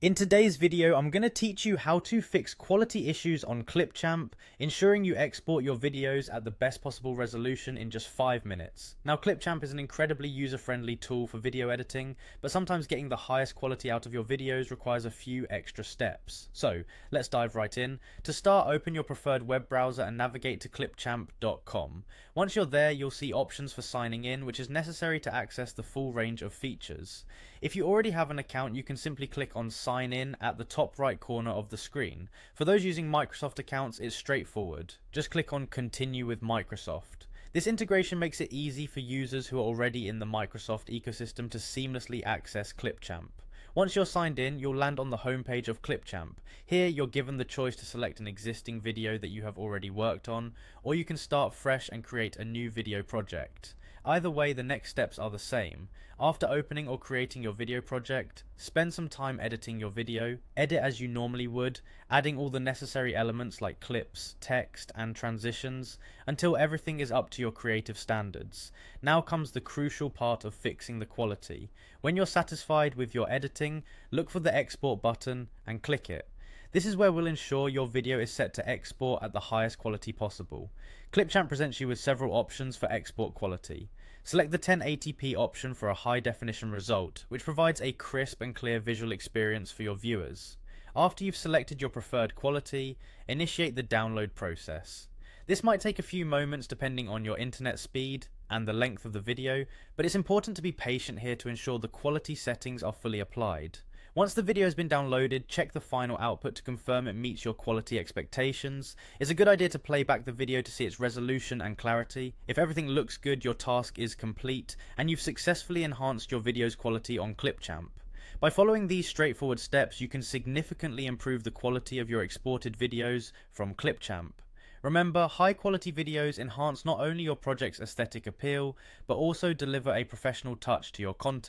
In today's video, I'm going to teach you how to fix quality issues on Clipchamp, ensuring you export your videos at the best possible resolution in just 5 minutes. Now, Clipchamp is an incredibly user-friendly tool for video editing, but sometimes getting the highest quality out of your videos requires a few extra steps. So, let's dive right in. To start, open your preferred web browser and navigate to clipchamp.com. Once you're there, you'll see options for signing in, which is necessary to access the full range of features. If you already have an account, you can simply click on Sign In at the top right corner of the screen. For those using Microsoft accounts, it's straightforward. Just click on Continue with Microsoft. This integration makes it easy for users who are already in the Microsoft ecosystem to seamlessly access Clipchamp. Once you're signed in, you'll land on the homepage of Clipchamp. Here, you're given the choice to select an existing video that you have already worked on, or you can start fresh and create a new video project. Either way, the next steps are the same. After opening or creating your video project, spend some time editing your video, edit as you normally would, adding all the necessary elements like clips, text, and transitions, until everything is up to your creative standards. Now comes the crucial part of fixing the quality. When you're satisfied with your editing, look for the export button and click it. This is where we'll ensure your video is set to export at the highest quality possible. Clipchamp presents you with several options for export quality. Select the 1080p option for a high definition result, which provides a crisp and clear visual experience for your viewers. After you've selected your preferred quality, initiate the download process. This might take a few moments depending on your internet speed and the length of the video, but it's important to be patient here to ensure the quality settings are fully applied. Once the video has been downloaded, check the final output to confirm it meets your quality expectations. It's a good idea to play back the video to see its resolution and clarity. If everything looks good, your task is complete, and you've successfully enhanced your video's quality on Clipchamp. By following these straightforward steps, you can significantly improve the quality of your exported videos from Clipchamp. Remember, high quality videos enhance not only your project's aesthetic appeal, but also deliver a professional touch to your content.